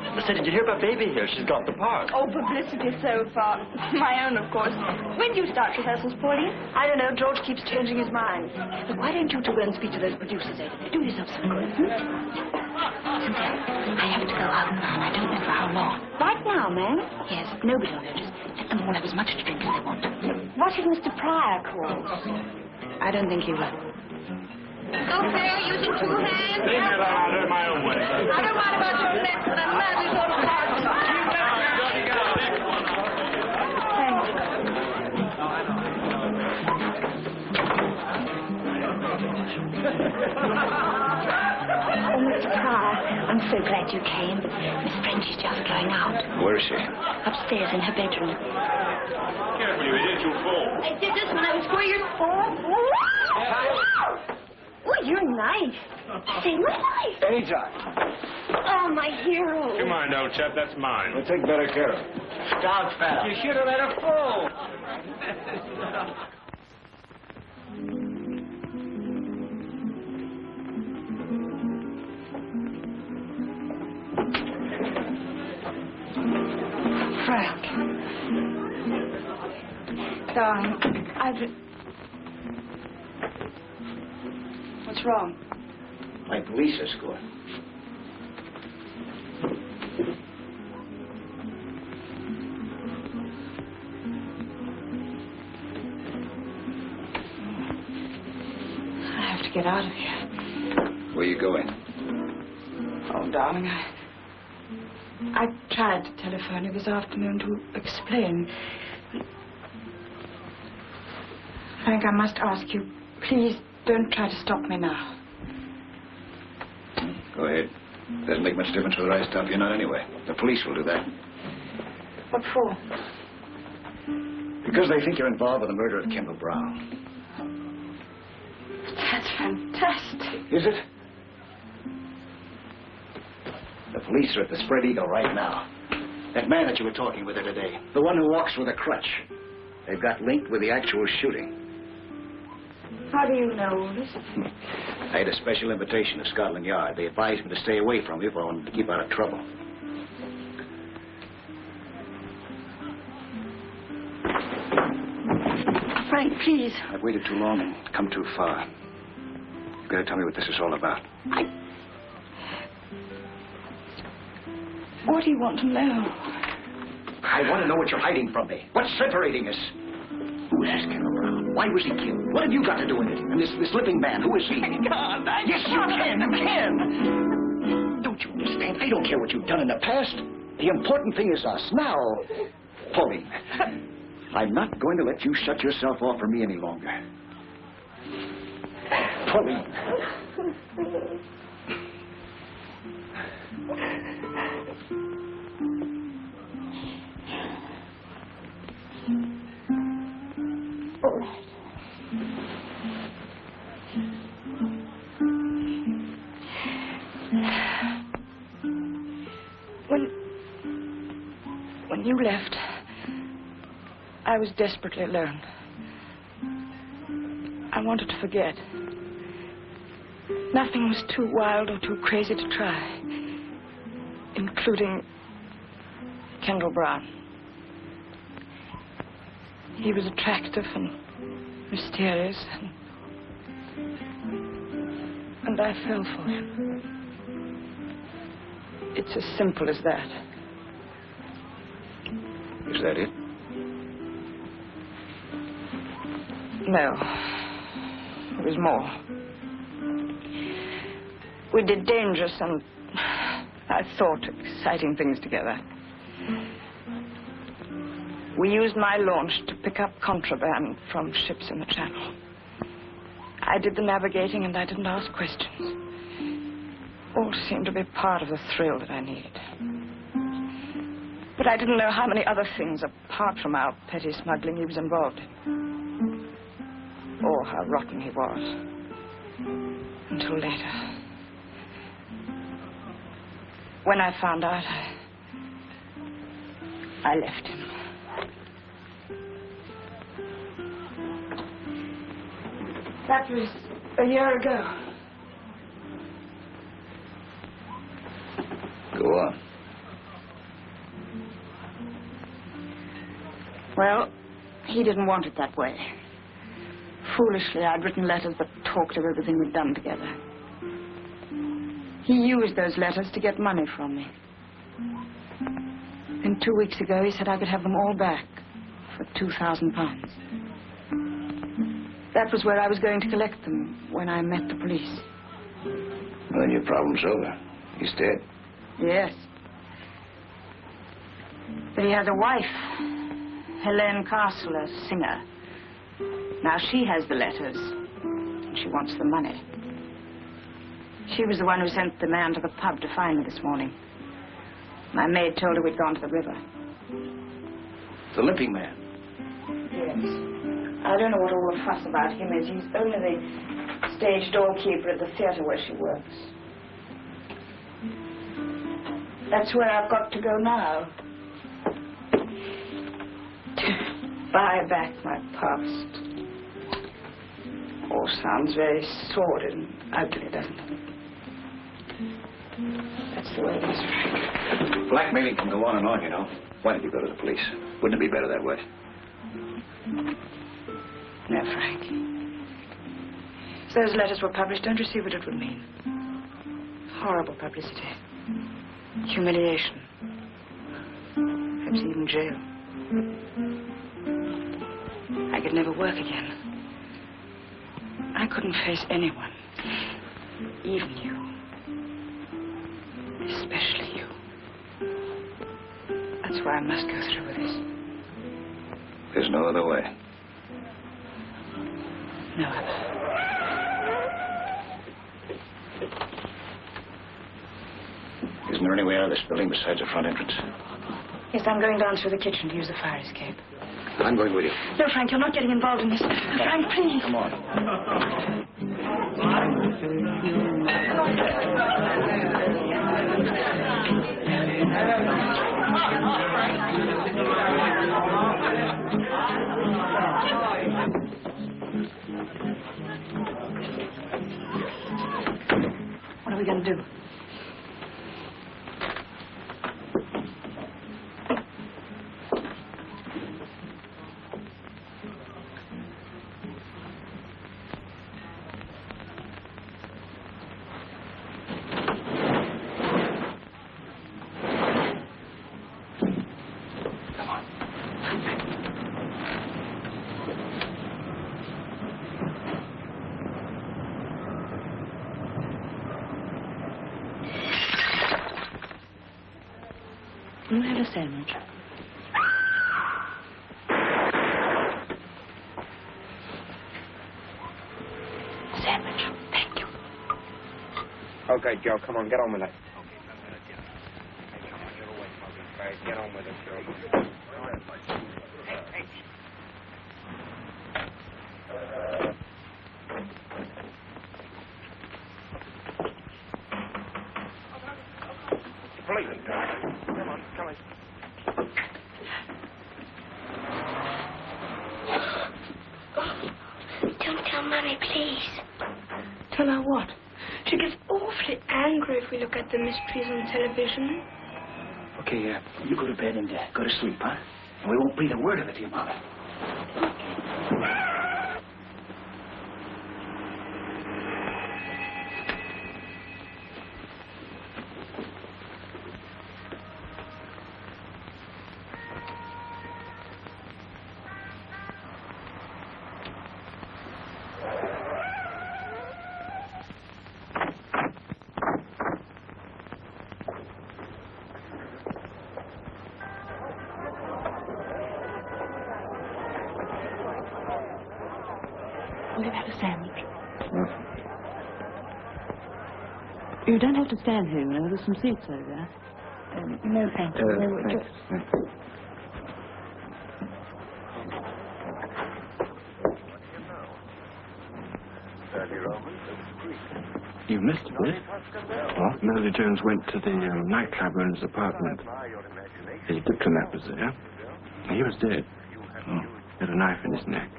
I said, did you hear about Baby here? She's got the part. Oh, publicity so far. My own, of course. When do you start rehearsals, Pauline? I don't know. George keeps changing his mind. But why don't you two go and speak to those producers, Ada? Do yourself some good. Cynthia, I have to go out now, and I don't know for how long. Right now, ma'am? Yes, nobody will notice. Let them all have as much to drink as they want. What if Mr. Pryor calls? I don't think he will. Okay, using two hands. Leave me alone. I'll do it my own way. I don't mind about your lips, but I'm glad we sort of had some. Oh, Mr. Pryor, I'm so glad you came, but Miss French is just going out. Where is she? Upstairs in her bedroom. Careful, you idiot, you'll fall. I did this when I was 4 years old. Oh, you're nice. Save my life. Anytime. Oh, my hero. You mind, old chap, that's mine. We'll take better care of it. Stop, fella. You should have let her fall. Frank. Darling, What's wrong? My police escort. I have to get out of here. Where are you going? Oh, darling, I tried to telephone you this afternoon to explain. Frank, I must ask you, please don't try to stop me now. Go ahead. Doesn't make much difference whether I stop you or not anyway. The police will do that. What for? Because they think you're involved with the murder of Kendall Brown. That's fantastic. Is it? The police are at the Spread Eagle right now. That man that you were talking with her today. The one who walks with a crutch. They've got linked with the actual shooting. How do you know all this? I had a special invitation to Scotland Yard. They advised me to stay away from you if I wanted to keep out of trouble. Frank, please. I've waited too long and come too far. You've got to tell me what this is all about. What do you want to know? I want to know what you're hiding from me. What's separating us? Who is this Kendall Brown? Why was he killed? What have you got to do with it? And this Limping Man, who is he? I can't. Yes, you can. You can. Don't you understand? I don't care what you've done in the past. The important thing is us. Now, Pauline, I'm not going to let you shut yourself off from me any longer. Pauline. All right. When you left, I was desperately alone. I wanted to forget. Nothing was too wild or too crazy to try, including Kendall Brown. He was attractive and mysterious, and I fell for him. It's as simple as that. Is that it? No. There was more. We did dangerous and, I thought, exciting things together. We used my launch to pick up contraband from ships in the Channel. I did the navigating and I didn't ask questions. All seemed to be part of the thrill that I needed. But I didn't know how many other things, apart from our petty smuggling, he was involved in. or how rotten he was. Until later. When I found out, I left him. That was a year ago. Go on. Well, he didn't want it that way. Foolishly, I'd written letters that talked of everything we'd done together. He used those letters to get money from me. And 2 weeks ago, he said I could have them all back for £2,000. That was where I was going to collect them when I met the police. Well, then your problem's over. He's dead. Yes. But he has a wife, Helene Castle, a singer. Now she has the letters, and she wants the money. She was the one who sent the man to the pub to find me this morning. My maid told her we'd gone to the river. The Limping Man. Yes. I don't know what all the fuss about him is. He's only the stage doorkeeper at the theater where she works. That's where I've got to go now. To buy back my past. All sounds very sordid and ugly, doesn't it? That's the way it is, Frank. Blackmailing can go on and on, you know. Why don't you go to the police? Wouldn't it be better that way? No, Frank. If those letters were published, don't you see what it would mean? Horrible publicity. Humiliation. Perhaps even jail. I could never work again. I couldn't face anyone. Even you. Especially you. That's why I must go through with this. There's no other way. No other. Isn't there any way out of this building besides the front entrance? Yes, I'm going down through the kitchen to use the fire escape. I'm going with you. No, Frank, you're not getting involved in this. Frank, please. Come on. What are we going to do? Can you have a sandwich? Sandwich. Thank you. Okay, Joe, come on, get on with it. Get on with it, Joe. Don't tell Mummy, please. Tell her what? She gets awfully angry if we look at the mysteries on television. Okay, you go to bed and go to sleep, huh? And we won't breathe a word of it to your mother. Will you have a sandwich? You don't have to stand here, you know. There's some seats over there. No, thank you. You missed a bit. What? Melody Jones went to the nightclub owner's apartment. His diplomat was there. He was dead. Oh. He had a knife in his neck.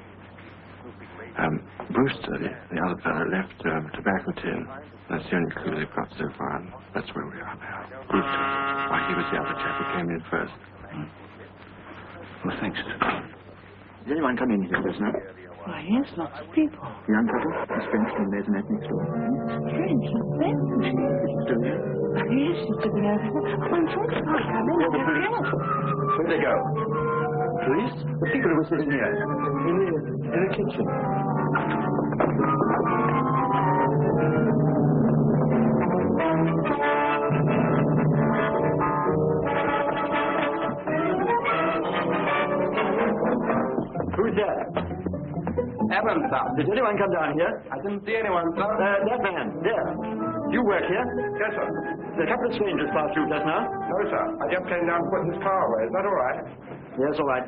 Brewster, the other fellow, left a tobacco tin. That's the only clue they've got so far, and that's where we are now. He took it. Why, he was the other chap who came in first. Well, thanks. Did anyone come in here just now? Why, yes, lots of people. Young couple? Miss French and there's an next door. French, not them. Do you? Oh, yes, she's been over. Oh, I'm sorry to come in. Oh, the police. Where'd they go? Police? The people who were sitting here. In the kitchen. Who's there? Evans, sir. Did anyone come down here? I didn't see anyone, sir. That man, there. You work here? Yes, sir. There's a couple of strangers passed through just now. No, sir. I just came down to put his car away. Is that all right? Yes, all right.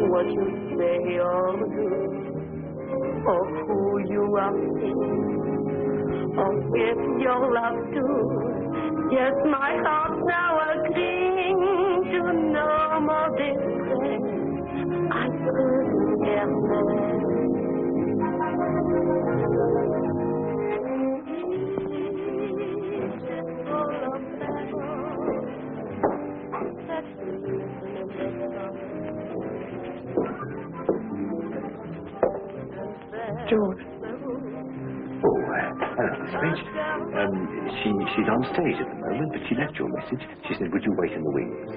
What you say or do, or who you are seeing, or if your love do. Yes, my heart's now agreeing to no more distress. I couldn't get there. George. Oh, hello, Miss Finch. She's on stage at the moment, but she left your message. She said, would you wait in the wings?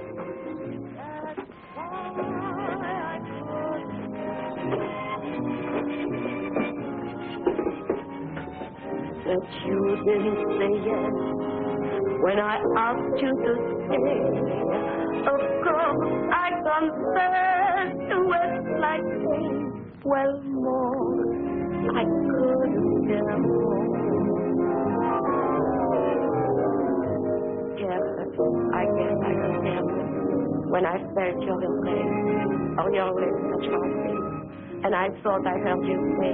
That you didn't say yes when I asked you to stay. Of course, I confessed to it like this. Well, more, I couldn't get more. Yes, I guess I could tell when I felt your embrace, or your lips touch my face, and I thought I heard you say,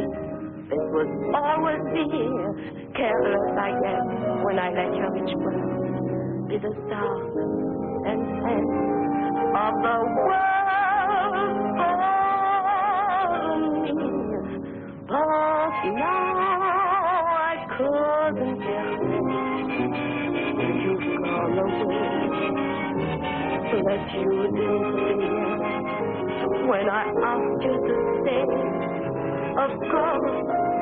this was always here. Careless, I guess, when I let your rich breath be the start and end of the world for me. But now I couldn't get it. You've gone away, but you didn't say yes when I asked you to stay. Of course,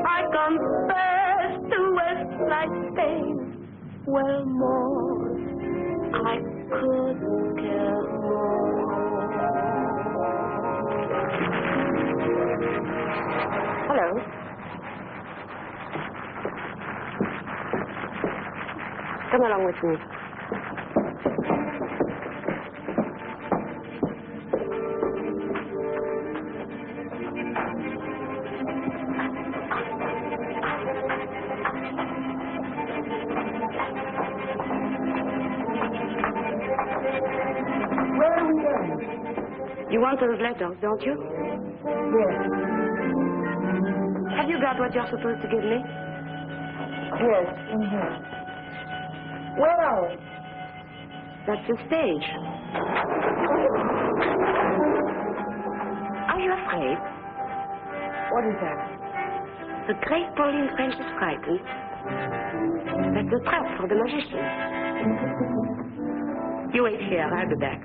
I confess to West like Spain. Well, more, I couldn't care more. Hello. Come along with me. You want those letters, don't you? Yes. Have you got what you're supposed to give me? Yes, in here. Where are we? That's the stage. Are you afraid? What is that? The great Pauline French is frightened. That's a trap for the magician. You wait here, I'll be back.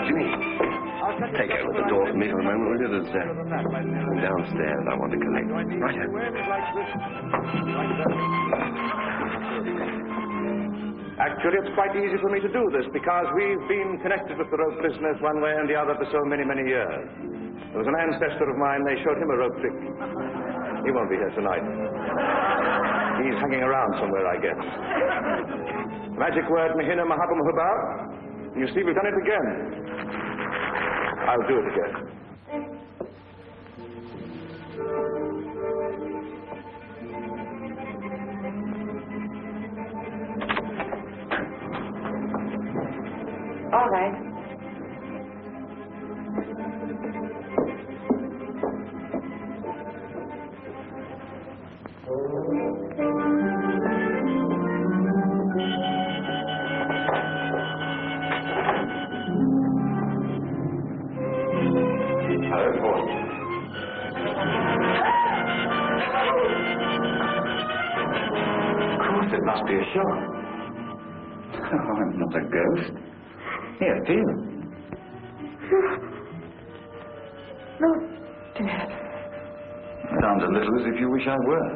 Jimmy, take over the door for me for a moment, will you? There's downstairs I want to collect. Right here. Actually, it's quite easy for me to do this because we've been connected with the rope business one way and the other for so many, many years. There was an ancestor of mine, they showed him a rope trick. He won't be here tonight. He's hanging around somewhere, I guess. Magic word, Mahina Mahabam Hubab. You see, we've done it again. I'll do it again. All right. It must be a shot. Oh, I'm not a ghost. Here, feel it. No, Dad. Sounds a little as if you wish I were.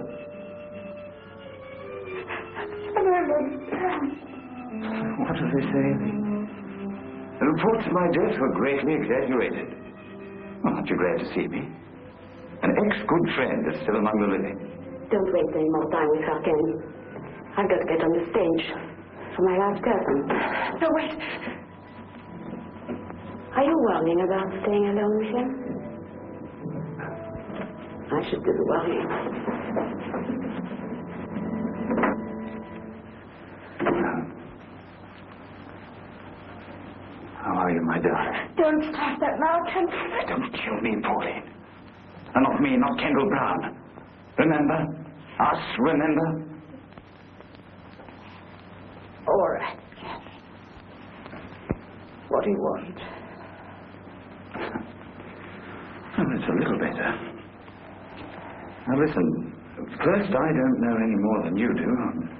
I don't understand. What do they say? The reports of my death were greatly exaggerated. Well, aren't you glad to see me? An ex-good friend is still among the living. Don't waste any more time with her, Ken. I've got to get on the stage for my last curtain. No, wait. Are you worrying about staying alone with him? I should do the worrying. How are you, my darling? Don't stop that now, Ken. Don't kill me, Pauline. And not me, not Kendall Brown. Remember? Us, remember? All right, Ken. What do you want? Well, it's a little better. Now, listen. First, I don't know any more than you do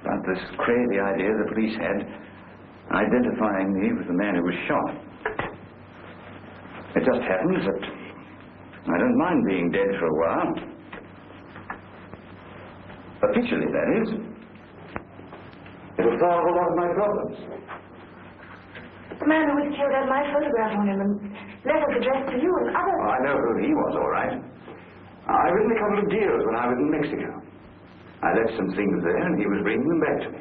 about this crazy idea the police had identifying me with the man who was shot. It just happens that I don't mind being dead for a while. Officially, that is. It'll solve a lot of my problems. The man who was killed had my photograph on him and letters addressed to you and others. Oh, I know who he was, all right. I written a couple of deals when I was in Mexico. I left some things there, and he was bringing them back to me.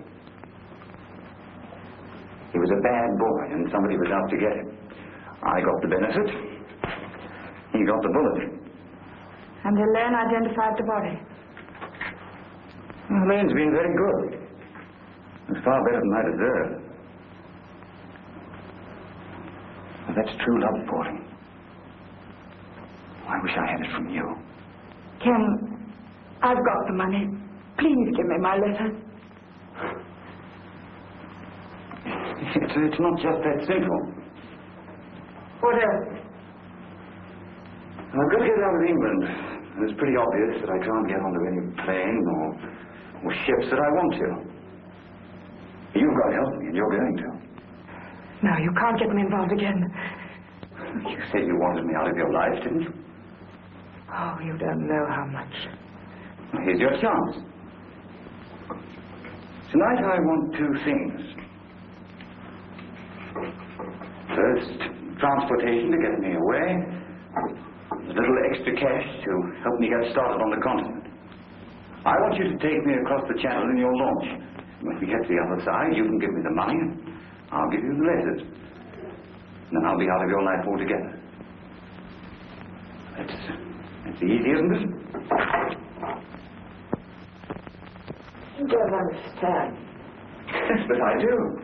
He was a bad boy, and somebody was out to get him. I got the benefit. He got the bullet. And Elaine identified the body. Well, Elaine's been very good. It's far better than I deserved. Well, that's true love, Pauline. I wish I had it from you. Ken, I've got the money. Please give me my letters. It's not just that simple. What else? I've got to get out of England. It's pretty obvious that I can't get onto any plane or ships that I want to. You've got to help me, and you're going to. No, you can't get me involved again. You said you wanted me out of your life, didn't you? Oh, you don't know how much. Well, here's your chance. Tonight I want two things. First, transportation to get me away. A little extra cash to help me get started on the continent. I want you to take me across the channel in your launch. When we get to the other side, you can give me the money, and I'll give you the letters. Then I'll be out of your life altogether. That's easy, isn't it? You don't understand. Yes, but I do.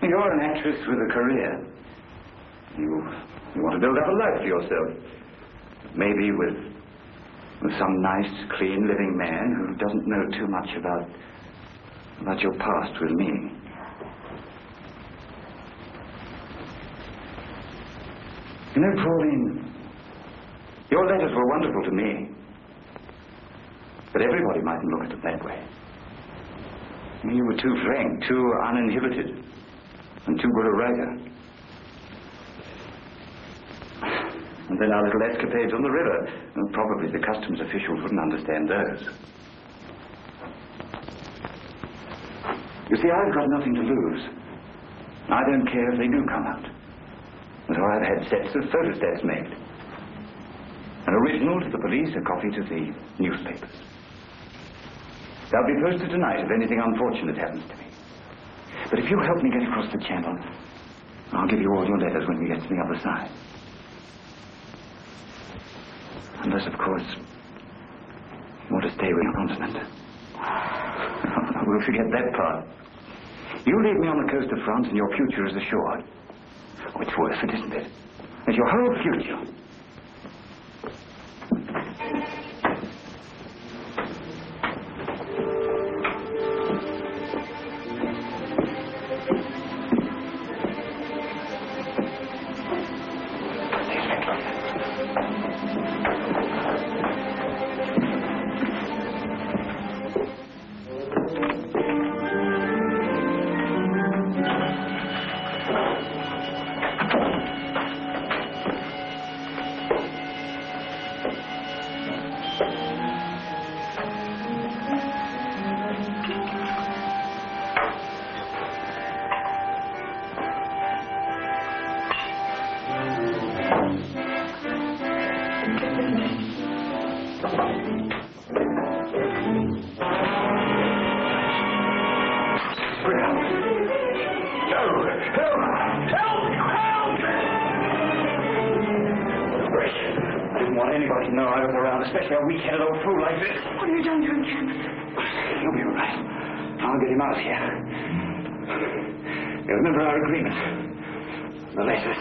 You're an actress with a career. You want to build up a life for yourself. Maybe with some nice, clean, living man who doesn't know too much about your past with me. You know, Pauline, your letters were wonderful to me. But everybody mightn't look at it that way. You were too frank, too uninhibited, and too good a writer. And then our little escapades on the river. And probably the customs officials wouldn't understand those. You see, I've got nothing to lose. I don't care if they do come out. And so I've had sets of photostats made. An original to the police, a copy to the newspapers. They'll be posted tonight if anything unfortunate happens to me. But if you help me get across the channel, I'll give you all your letters when we get to the other side. Unless, of course, you want to stay with the continent. We'll forget that part. You leave me on the coast of France and your future is assured. Oh, it's worth it, isn't it? It's your whole future. Especially a weak-headed old fool like this. What have you done to him, Jim? You'll be all right. I'll get him out of here. You remember our agreement? The letters.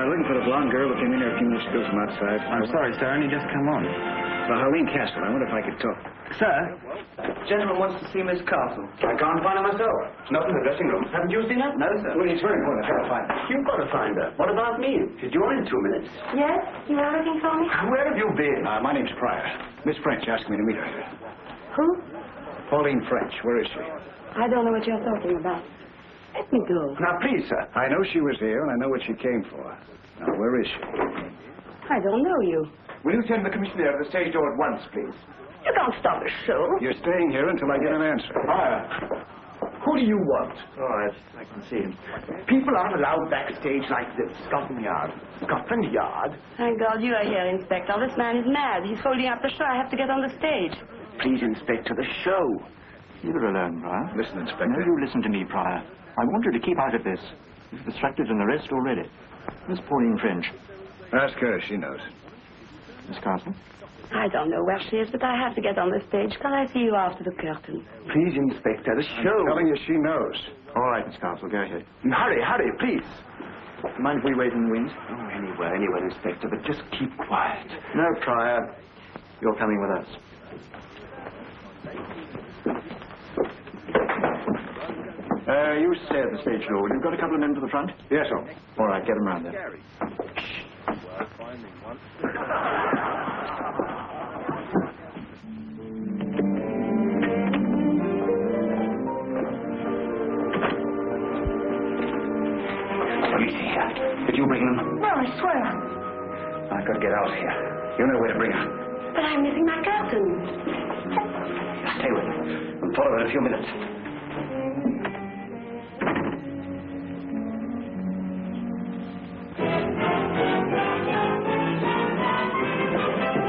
Looking for the blonde girl who came in here a few minutes ago from outside. I'm sorry, sir. I only just come on. Harleen Castle. I wonder if I could talk. Sir, gentleman wants to see Miss Castle. I can't find her myself. Not in the dressing room. Haven't you seen her? No, sir. Well, it's very important. I've got to find her. You've got to find her. What about me? She's due in 2 minutes. Yes? You were looking for me? Where have you been? My name's Pryor. Miss French asked me to meet her. Who? Pauline French. Where is she? I don't know what you're talking about. Let me go. Now, please, sir. I know she was here, and I know what she came for. Now, where is she? I don't know you. Will you send the commissioner to the stage door at once, please? You can't stop a show. You're staying here until I get an answer. Pryor, who do you want? Oh, I can see him. People aren't allowed backstage like this. Scotland Yard. Scotland Yard? Thank God you are here, Inspector. This man is mad. He's holding up the show. I have to get on the stage. Please, Inspector, the show. Leave her alone, Pryor. Listen, Inspector. No, you listen to me, Pryor. I want you to keep out of this. You've distracted an arrest already. Miss Pauline French. Ask her. She knows. Miss Castle? I don't know where she is, but I have to get on the stage. Can I see you after the curtain? Please, Inspector, the show. I'm telling you, she knows. All right, Miss Castle, go ahead. Hurry, please. Mind if we wait in the wings? Oh, anywhere, Inspector, but just keep quiet. No, Pryor. You're coming with us. You stay at the stage door. You've got a couple of men to the front? Yes, sir. All right, get them round there. Police here. Did you bring them? No, I swear. I've got to get out of here. You know where to bring her. But I'm missing my curtain. Just Stay with me. We'll follow in a few minutes.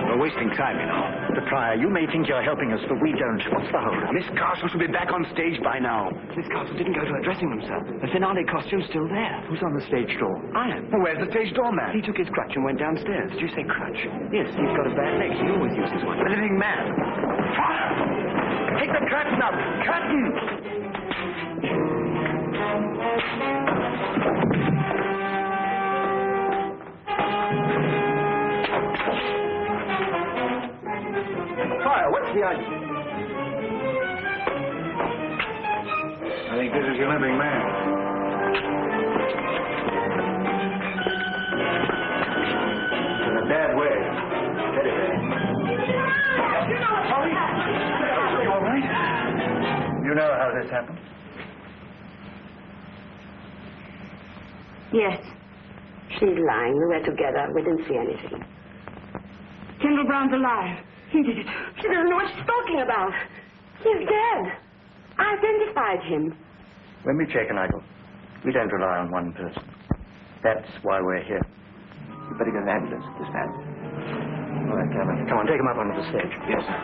We're wasting time, you know. The Prior, you may think you're helping us, but we don't. What's the hold? Miss Carson should be back on stage by now. Miss Carson didn't go to her dressing room, sir. The finale costume's still there. Who's on the stage door? I am. Well, where's the stage doorman? He took his crutch and went downstairs. Did you say crutch? Yes, he's got a bad leg. He always uses one. The Limping Man. Take the curtain up! Curtain! Fire, what's the idea? I think this is your Limping Man. In a bad way. Very bad. Are you all right? You know how this happened? Yes. She's lying. We were together. We didn't see anything. General Brown's alive. He did it. She doesn't know what she's talking about. He's dead. I identified him. When we take an idol, we don't rely on one person. That's why we're here. You better get an ambulance at this man. All right, Cameron. Come on, take him up onto the stage. Yes, sir.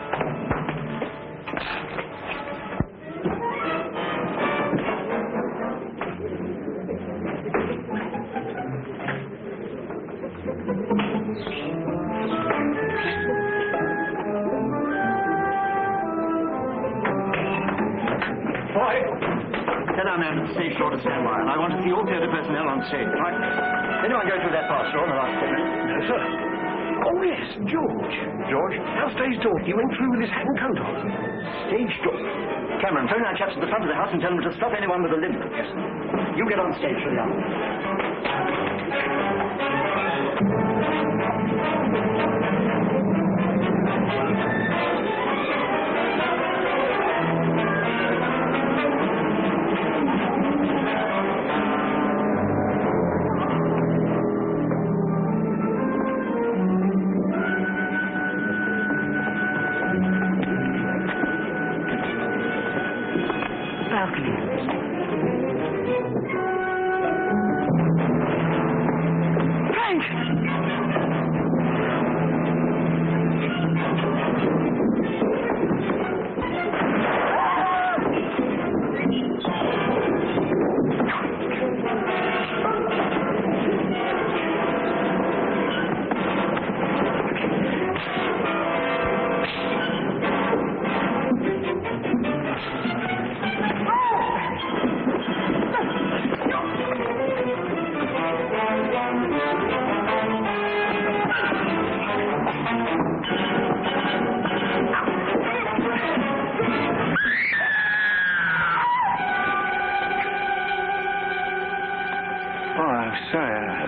Tell our man at the stage door to stand by, and I want to see all theatre personnel on stage. Right? Anyone go through that pass door in the last 10 minutes? No, sir. Oh, yes, George. George? Our stage door. He went through with his hat and coat on. Stage door. Cameron, phone our chaps at the front of the house and tell them to stop anyone with a limp. Yes, sir. You get on stage, Leon.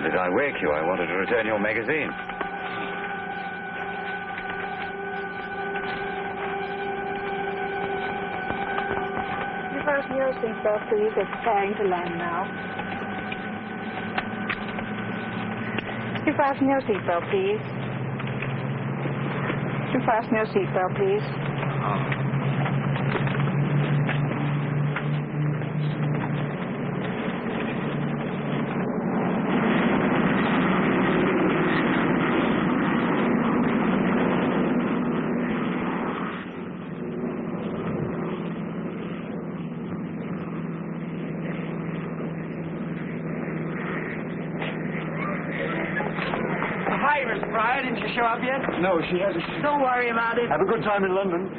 Did I wake you? I wanted to return your magazine. You fasten your seatbelt, please. It's preparing to land now. You fasten your seatbelt, please. You fasten your seatbelt, please. Hi, Miss Pryor. Didn't you show up yet? No, she hasn't. Don't worry about it. Have a good time in London.